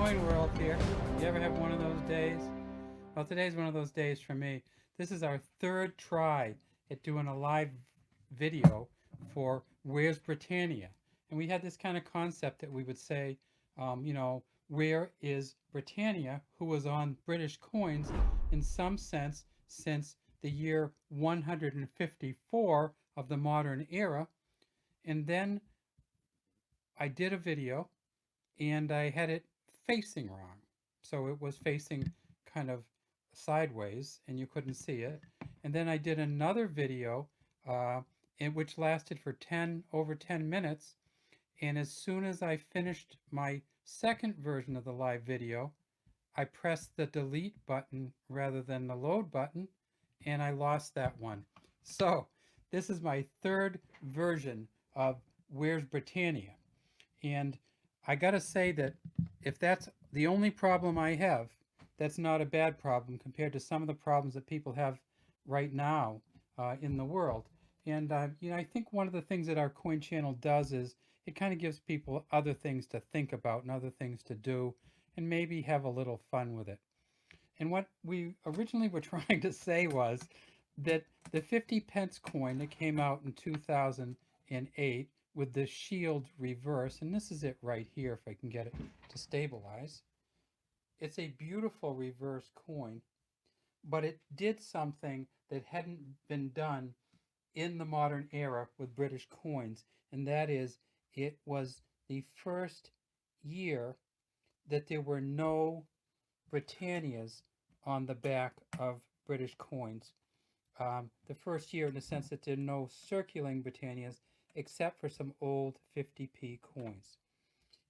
coin world here. You ever have one of those days? Well, today's one of those days for me. This is our third try at doing a live video for Where's Britannia? And we had this kind of concept that we would say, where is Britannia, who was on British coins in some sense since the year 154 of the modern era. And then I did a video and I had it facing wrong. So it was facing kind of sideways and you couldn't see it. And then I did another video which lasted for over 10 minutes. And as soon as I finished my second version of the live video, I pressed the delete button rather than the load button, and I lost that one. So this is my third version of Where's Britannia? And I gotta say that if that's the only problem I have, that's not a bad problem compared to some of the problems that people have right now in the world. And I think one of the things that our coin channel does is it kind of gives people other things to think about and other things to do, and maybe have a little fun with it. And what we originally were trying to say was that the 50 pence coin that came out in 2008 with the shield reverse, and this is it right here if I can get it to stabilize. It's a beautiful reverse coin, but it did something that hadn't been done in the modern era with British coins, and that is it was the first year that there were no Britannias on the back of British coins. The first year in the sense that there are no circulating Britannias except for some old 50p coins.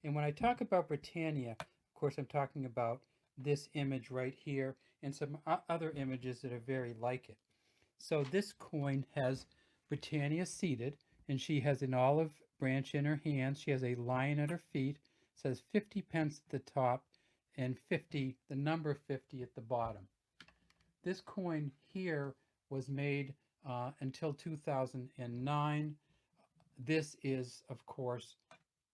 And when I talk about Britannia, of course I'm talking about this image right here and some other images that are very like it. So this coin has Britannia seated, and she has an olive branch in her hand. She has a lion at her feet. It says 50 pence at the top and 50, the number 50 at the bottom. This coin here was made until 2009. This is, of course,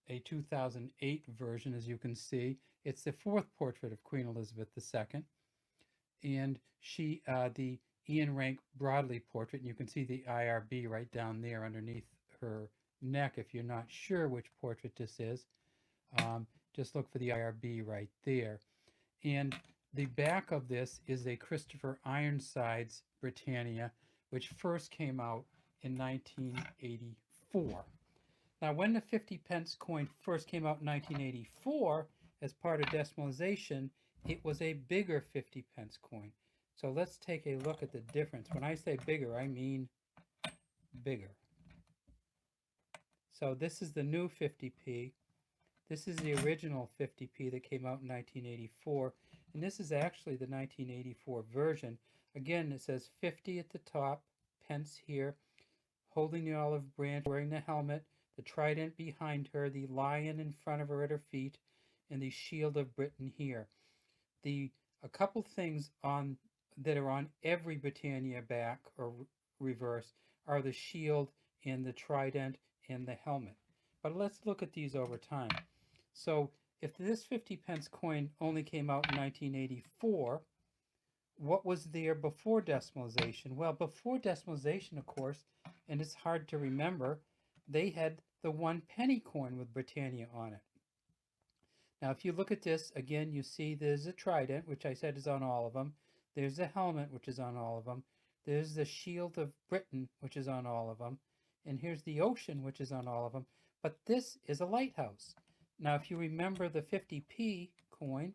a 2008 version, as you can see. It's the fourth portrait of Queen Elizabeth II. And she, the Ian Rank Broadley portrait, and you can see the IRB right down there underneath her neck if you're not sure which portrait this is. Just look for the IRB right there. And the back of this is a Christopher Ironsides Britannia, which first came out in 1984. Now, when the 50 pence coin first came out in 1984, as part of decimalization, it was a bigger 50 pence coin. So let's take a look at the difference. When I say bigger, I mean bigger. So this is the new 50p. This is the original 50p that came out in 1984. And this is actually the 1984 version. Again, it says 50 at the top, pence here, holding the olive branch, wearing the helmet, the trident behind her, the lion in front of her at her feet, and the shield of Britain here. A couple things that are on every Britannia back or reverse are the shield and the trident and the helmet. But let's look at these over time. So if this 50 pence coin only came out in 1984, what was there before decimalization? Well, before decimalization, of course, and it's hard to remember, they had the 1 penny coin with Britannia on it. Now, if you look at this, again, you see there's a trident, which I said is on all of them. There's the helmet, which is on all of them. There's the shield of Britain, which is on all of them. And here's the ocean, which is on all of them. But this is a lighthouse. Now, if you remember the 50p coin,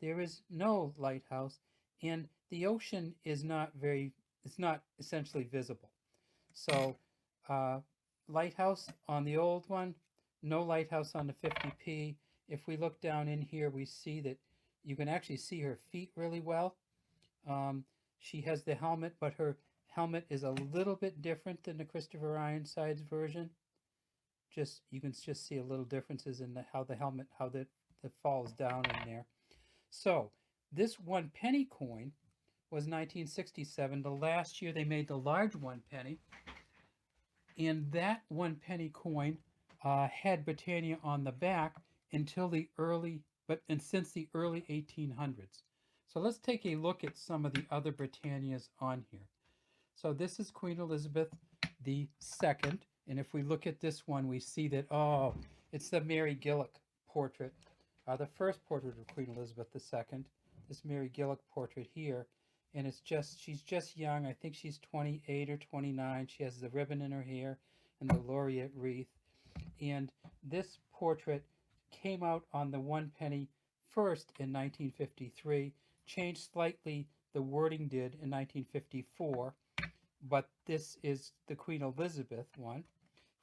there is no lighthouse, and the ocean is not it's not essentially visible. So, lighthouse on the old one, no lighthouse on the 50p. If we look down in here, we see that you can actually see her feet really well. She has the helmet, but her helmet is a little bit different than the Christopher Ironsides version. You can just see a little differences in how the helmet, that falls down in there. So this 1 penny coin was 1967, the last year they made the large 1 penny. And that 1 penny coin had Britannia on the back until the early and since the early 1800s. So let's take a look at some of the other Britannias on here. So this is Queen Elizabeth the Second, and if we look at this one, we see that, oh, it's the Mary Gillick portrait, the first portrait of Queen Elizabeth the Second. This Mary Gillick portrait here, and she's just young. I think she's 28 or 29. She has the ribbon in her hair and the laureate wreath. And this portrait came out on the one penny first in 1953, changed slightly, the wording did in 1954, but this is the Queen Elizabeth one.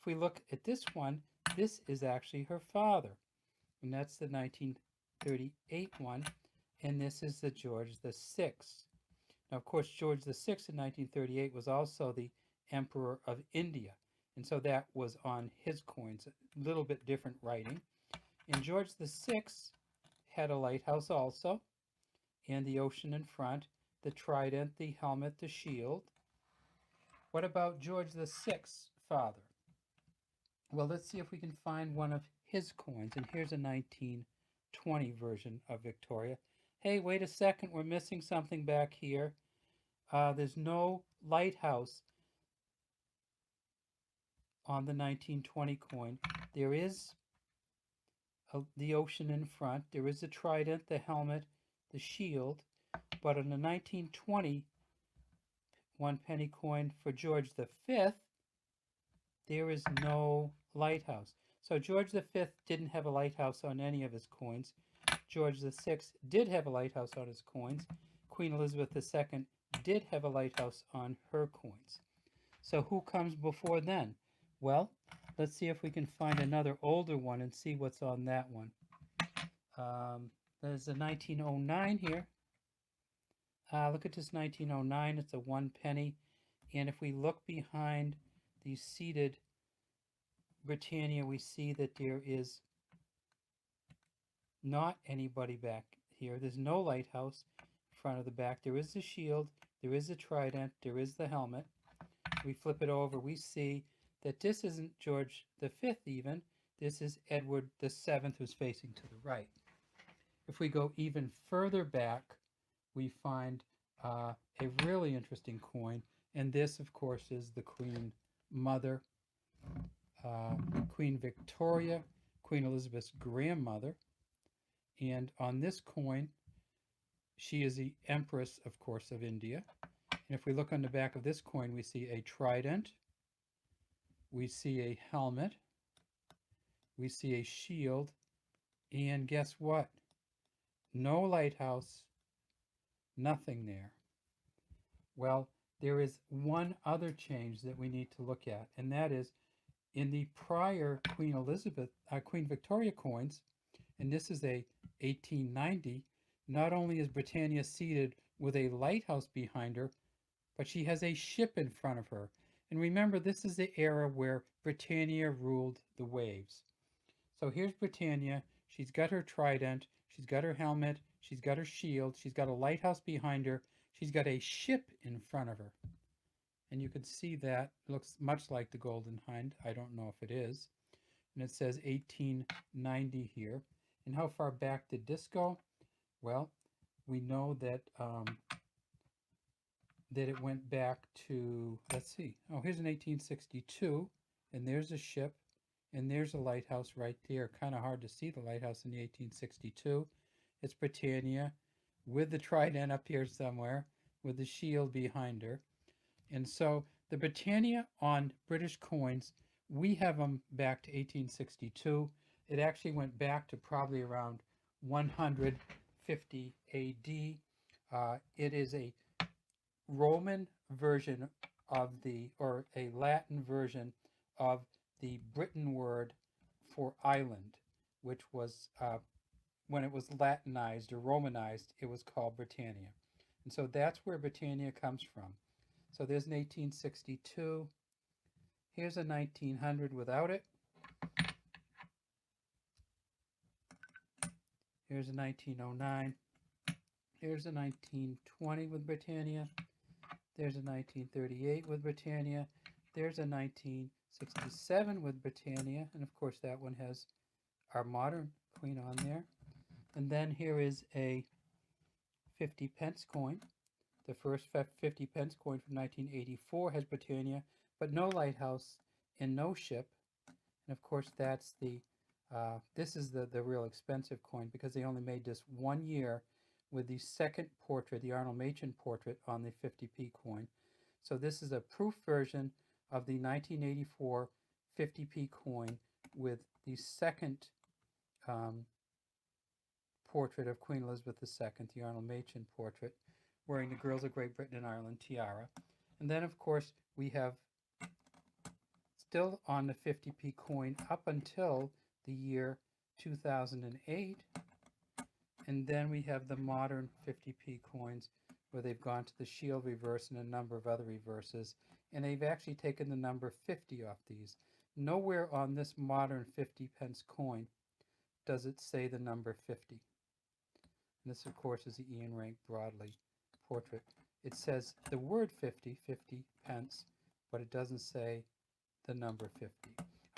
If we look at this one, this is actually her father, and that's the 1938 one, and this is the George the Sixth. Now, of course, George the Sixth in 1938 was also the Emperor of India, and so that was on his coins, a little bit different writing. And George the Sixth had a lighthouse also, and the ocean in front, the trident, the helmet, the shield. What about George the Sixth's father? Well, let's see if we can find one of his coins. And here's a 1920 version of Victoria. Hey, wait a second, we're missing something back here. There's no lighthouse on the 1920 coin. There is the ocean in front. There is the trident, the helmet, the shield. But on the 1920 one penny coin for George V, there is no lighthouse. So George V didn't have a lighthouse on any of his coins. George VI did have a lighthouse on his coins. Queen Elizabeth II did have a lighthouse on her coins. So who comes before then? Well, let's see if we can find another older one and see what's on that one. There's a 1909 here. Look at this 1909. It's a one penny. And if we look behind the seated Britannia, we see that there is not anybody back here. There's no lighthouse in front of the back. There is the shield. There is the trident. There is the helmet. We flip it over. We see that this isn't George V even. This is Edward VII, who's facing to the right. If we go even further back, we find a really interesting coin, and this, of course, is the Queen Mother, Queen Victoria, Queen Elizabeth's grandmother, and on this coin, she is the Empress, of course, of India. And if we look on the back of this coin, we see a trident, we see a helmet, we see a shield, and guess what? No lighthouse, nothing there. Well, there is one other change that we need to look at, and that is in the prior Queen Victoria coins, and this is a 1890, not only is Britannia seated with a lighthouse behind her, but she has a ship in front of her. And remember, this is the era where Britannia ruled the waves. So here's Britannia. She's got her trident, she's got her helmet, she's got her shield, she's got a lighthouse behind her, she's got a ship in front of her. And you can see that it looks much like the Golden Hind. I don't know if it is. And it says 1890 here. And how far back did this go? Well, we know that that it went back to, let's see. Oh, here's an 1862, and there's a ship, and there's a lighthouse right there. Kind of hard to see the lighthouse in the 1862. It's Britannia with the trident up here somewhere, with the shield behind her. And so the Britannia on British coins, we have them back to 1862. It actually went back to probably around 150 AD. It is a Roman version of or a Latin version of the Britain word for island, which was, when it was Latinized or Romanized, it was called Britannia. And so that's where Britannia comes from. So there's an 1862. Here's a 1900 without it. Here's a 1909. Here's a 1920 with Britannia. There's a 1938 with Britannia. There's a 1967 with Britannia. And of course that one has our modern queen on there. And then here is a 50 pence coin. The first 50 pence coin from 1984 has Britannia, but no lighthouse and no ship. And of course, that's this is the real expensive coin because they only made this 1 year with the second portrait, the Arnold Machin portrait on the 50p coin. So this is a proof version of the 1984 50p coin with the second um, portrait of Queen Elizabeth II, the Arnold Machin portrait, wearing the Girls of Great Britain and Ireland tiara. And then, of course, we have still on the 50p coin up until the year 2008. And then we have the modern 50p coins where they've gone to the shield reverse and a number of other reverses. And they've actually taken the number 50 off these. Nowhere on this modern 50 pence coin does it say the number 50. And this, of course, is the Ian Rank Broadley portrait. It says the word 50, 50 pence, but it doesn't say the number 50.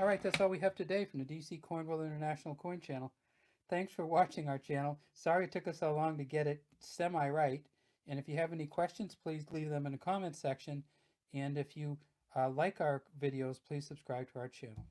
All right, that's all we have today from the DC Coin World International Coin Channel. Thanks for watching our channel. Sorry it took us so long to get it semi-right. And if you have any questions, please leave them in the comments section. And if you like our videos, please subscribe to our channel.